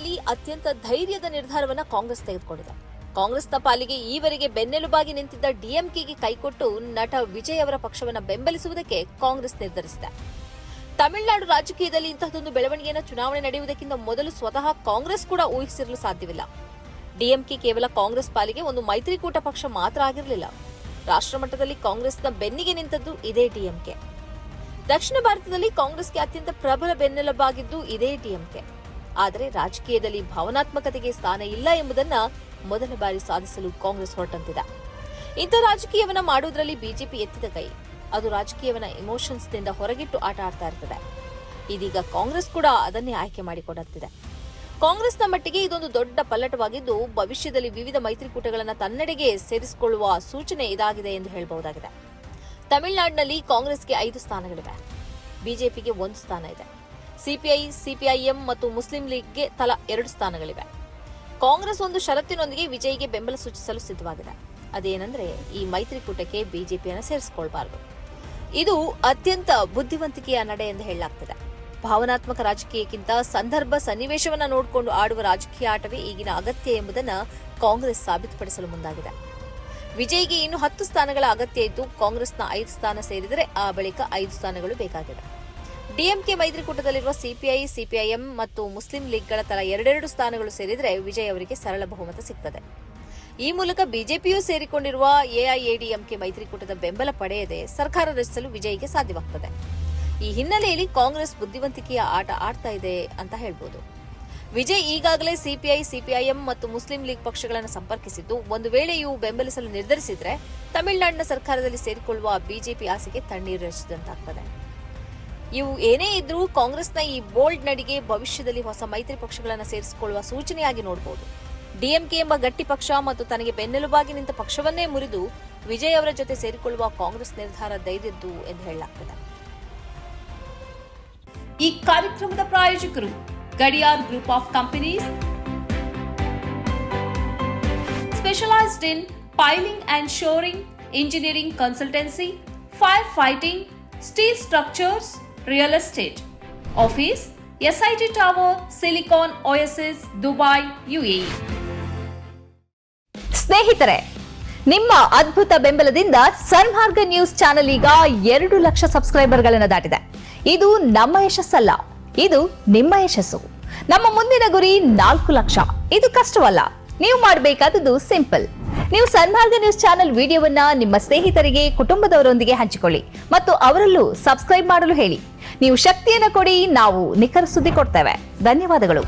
ತಮಿಳುನಾಡಿನಲ್ಲಿ ಅತ್ಯಂತ ಧೈರ್ಯದ ನಿರ್ಧಾರವನ್ನು ಕಾಂಗ್ರೆಸ್ ತೆಗೆದುಕೊಂಡಿದೆ. ಕಾಂಗ್ರೆಸ್ನ ಪಾಲಿಗೆ ಈವರೆಗೆ ಬೆನ್ನೆಲುಬಾಗಿ ನಿಂತಿದ್ದ ಡಿಎಂಕೆಗೆ ಕೈಕೊಟ್ಟು ನಟ ವಿಜಯ್ ಅವರ ಪಕ್ಷವನ್ನು ಬೆಂಬಲಿಸುವುದಕ್ಕೆ ಕಾಂಗ್ರೆಸ್ ನಿರ್ಧರಿಸಿದೆ. ತಮಿಳುನಾಡು ರಾಜಕೀಯದಲ್ಲಿ ಇಂತಹದೊಂದು ಬೆಳವಣಿಗೆಯನ್ನು ಚುನಾವಣೆ ನಡೆಯುವುದಕ್ಕಿಂತ ಮೊದಲು ಸ್ವತಃ ಕಾಂಗ್ರೆಸ್ ಕೂಡ ಊಹಿಸಿರಲು ಸಾಧ್ಯವಿಲ್ಲ. ಡಿಎಂಕೆ ಕೇವಲ ಕಾಂಗ್ರೆಸ್ ಪಾಲಿಗೆ ಒಂದು ಮೈತ್ರಿಕೂಟ ಪಕ್ಷ ಮಾತ್ರ ಆಗಿರಲಿಲ್ಲ. ರಾಷ್ಟ್ರಮಟ್ಟದಲ್ಲಿ ಕಾಂಗ್ರೆಸ್ನ ಬೆನ್ನಿಗೆ ನಿಂತದ್ದು ಇದೇ ಡಿಎಂಕೆ. ದಕ್ಷಿಣ ಭಾರತದಲ್ಲಿ ಕಾಂಗ್ರೆಸ್ಗೆ ಅತ್ಯಂತ ಪ್ರಬಲ ಬೆನ್ನೆಲುಬಾಗಿದ್ದು ಇದೇ ಡಿಎಂಕೆ. ಆದರೆ ರಾಜಕೀಯದಲ್ಲಿ ಭಾವನಾತ್ಮಕತೆಗೆ ಸ್ಥಾನ ಇಲ್ಲ ಎಂಬುದನ್ನು ಮೊದಲ ಬಾರಿ ಸಾಧಿಸಲು ಕಾಂಗ್ರೆಸ್ ಹೊರಟಂತಿದೆ. ಇಂಥ ರಾಜಕೀಯವನ್ನ ಮಾಡುವುದರಲ್ಲಿ ಬಿಜೆಪಿ ಎತ್ತಿದ ಕೈ. ಅದು ರಾಜಕೀಯವನ್ನ ಇಮೋಷನ್ಸ್ನಿಂದ ಹೊರಗಿಟ್ಟು ಆಟ ಆಡ್ತಾ ಇರ್ತದೆ. ಇದೀಗ ಕಾಂಗ್ರೆಸ್ ಕೂಡ ಅದನ್ನೇ ಆಯ್ಕೆ ಮಾಡಿಕೊಂಡಂತಿದೆ. ಕಾಂಗ್ರೆಸ್ನ ಮಟ್ಟಿಗೆ ಇದೊಂದು ದೊಡ್ಡ ಪಲ್ಲಟವಾಗಿದ್ದು ಭವಿಷ್ಯದಲ್ಲಿ ವಿವಿಧ ಮೈತ್ರಿಕೂಟಗಳನ್ನು ತನ್ನೆಡೆಗೆ ಸೇರಿಸಿಕೊಳ್ಳುವ ಸೂಚನೆ ಇದಾಗಿದೆ ಎಂದು ಹೇಳಬಹುದಾಗಿದೆ. ತಮಿಳುನಾಡಿನಲ್ಲಿ ಕಾಂಗ್ರೆಸ್ಗೆ 5 ಸ್ಥಾನಗಳಿವೆ, ಬಿಜೆಪಿಗೆ 1 ಸ್ಥಾನ ಇದೆ. ಸಿಪಿಐ, ಸಿಪಿಐಎಂ ಮತ್ತು ಮುಸ್ಲಿಂ ಲೀಗ್ಗೆ ತಲಾ 2 ಸ್ಥಾನಗಳಿವೆ. ಕಾಂಗ್ರೆಸ್ ಒಂದು ಷರತ್ತಿನೊಂದಿಗೆ ವಿಜಯ್ಗೆ ಬೆಂಬಲ ಸೂಚಿಸಲು ಸಿದ್ಧವಾಗಿದೆ. ಅದೇನೆಂದರೆ ಈ ಮೈತ್ರಿಕೂಟಕ್ಕೆ ಬಿಜೆಪಿಯನ್ನು ಸೇರಿಸಿಕೊಳ್ಳಬಾರದು. ಇದು ಅತ್ಯಂತ ಬುದ್ಧಿವಂತಿಕೆಯ ನಡೆ ಎಂದು ಹೇಳಲಾಗ್ತದೆ. ಭಾವನಾತ್ಮಕ ರಾಜಕೀಯಕ್ಕಿಂತ ಸಂದರ್ಭ ಸನ್ನಿವೇಶವನ್ನ ನೋಡಿಕೊಂಡು ಆಡುವ ರಾಜಕೀಯ ಆಟವೇ ಈಗಿನ ಅಗತ್ಯ ಎಂಬುದನ್ನು ಕಾಂಗ್ರೆಸ್ ಸಾಬೀತುಪಡಿಸಲು ಮುಂದಾಗಿದೆ. ವಿಜಯ್ಗೆ ಇನ್ನು 10 ಸ್ಥಾನಗಳ ಅಗತ್ಯ ಇದ್ದು ಕಾಂಗ್ರೆಸ್ನ 5 ಸ್ಥಾನ ಸೇರಿದರೆ ಆ ಬಳಿಕ 5 ಸ್ಥಾನಗಳು ಬೇಕಾಗಿದೆ. ಡಿಎಂಕೆ ಮೈತ್ರಿಕೂಟದಲ್ಲಿರುವ ಸಿಪಿಐ, ಸಿಪಿಐಎಂ ಮತ್ತು ಮುಸ್ಲಿಂ ಲೀಗ್ಗಳ ತಲಾ 2 ಸ್ಥಾನಗಳು ಸೇರಿದರೆ ವಿಜಯ್ ಅವರಿಗೆ ಸರಳ ಬಹುಮತ ಸಿಗ್ತದೆ. ಈ ಮೂಲಕ ಬಿಜೆಪಿಯೂ ಸೇರಿಕೊಂಡಿರುವ ಎಐಎಡಿಎಂಕೆ ಮೈತ್ರಿಕೂಟದ ಬೆಂಬಲ ಪಡೆಯದೆ ಸರ್ಕಾರ ರಚಿಸಲು ವಿಜಯ್ಗೆ ಸಾಧ್ಯವಾಗುತ್ತದೆ. ಈ ಹಿನ್ನೆಲೆಯಲ್ಲಿ ಕಾಂಗ್ರೆಸ್ ಬುದ್ಧಿವಂತಿಕೆಯ ಆಟ ಆಡ್ತಾ ಇದೆ ಅಂತ ಹೇಳ್ಬೋದು. ವಿಜಯ್ ಈಗಾಗಲೇ ಸಿಪಿಐ, ಸಿಪಿಐಎಂ ಮತ್ತು ಮುಸ್ಲಿಂ ಲೀಗ್ ಪಕ್ಷಗಳನ್ನು ಸಂಪರ್ಕಿಸಿದ್ದು, ಒಂದು ವೇಳೆ ಇವು ಬೆಂಬಲಿಸಲು ನಿರ್ಧರಿಸಿದರೆ ತಮಿಳುನಾಡಿನ ಸರ್ಕಾರದಲ್ಲಿ ಸೇರಿಕೊಳ್ಳುವ ಬಿಜೆಪಿ ಆಸೆಗೆ ತಣ್ಣೀರು ಎರಚಿದಂತಾಗ್ತದೆ. ಇವು ಏನೇ ಇದ್ರೂ ಕಾಂಗ್ರೆಸ್ನ ಈ ಬೋಲ್ಡ್ ನಡಿಗೆ ಭವಿಷ್ಯದಲ್ಲಿ ಹೊಸ ಮೈತ್ರಿ ಪಕ್ಷಗಳನ್ನು ಸೇರಿಸಿಕೊಳ್ಳುವ ಸೂಚನೆಯಾಗಿ ನೋಡಬಹುದು. ಡಿಎಂಕೆ ಎಂಬ ಗಟ್ಟಿ ಪಕ್ಷ ಮತ್ತು ತನಗೆ ಬೆನ್ನೆಲುಬಾಗಿ ನಿಂತ ಪಕ್ಷವನ್ನೇ ಮುರಿದು ವಿಜಯ್ ಅವರ ಜೊತೆ ಸೇರಿಕೊಳ್ಳುವ ಕಾಂಗ್ರೆಸ್ ನಿರ್ಧಾರ ಧೈರ್ಯದ್ದು ಎಂದು ಹೇಳಲಾಗ್ತದೆ. ಈ ಕಾರ್ಯಕ್ರಮದ ಪ್ರಾಯೋಜಕರು Gadiyar group of companies, specialized in piling and shoring, engineering consultancy, firefighting, steel structures, real estate. Office, SIT Tower, Silicon Oasis, Dubai, UAE. ಸ್ನೇಹಿತರೆ, ನಿಮ್ಮ ಅದ್ಭುತ ಬೆಂಬಲದಿಂದ ಸನ್ಮಾರ್ಗ ನ್ಯೂಸ್ ಚಾನೆಲ್ ಈಗ 2 ಲಕ್ಷ ಸಬ್ಸ್ಕ್ರೈಬರ್ಗಳನ್ನು ದಾಟಿದೆ. ಇದು ನಮ್ಮ ಯಶಸ್ಸಲ್ಲ, ಇದು ನಿಮ್ಮ ಯಶಸ್ಸು. ನಮ್ಮ ಮುಂದಿನ ಗುರಿ 4 ಲಕ್ಷ. ಇದು ಕಷ್ಟವಲ್ಲ. ನೀವು ಮಾಡಬೇಕಾದದ್ದು ಸಿಂಪಲ್. ನೀವು ಸನ್ಮಾರ್ಗ ನ್ಯೂಸ್ ಚಾನೆಲ್ ವಿಡಿಯೋವನ್ನ ನಿಮ್ಮ ಸ್ನೇಹಿತರಿಗೆ, ಕುಟುಂಬದವರೊಂದಿಗೆ ಹಂಚಿಕೊಳ್ಳಿ ಮತ್ತು ಅವರಲ್ಲೂ ಸಬ್ಸ್ಕ್ರೈಬ್ ಮಾಡಲು ಹೇಳಿ. ನೀವು ಶಕ್ತಿಯನ್ನು ಕೊಡಿ, ನಾವು ನಿಖರ ಸುದ್ದಿ ಕೊಡ್ತೇವೆ. ಧನ್ಯವಾದಗಳು.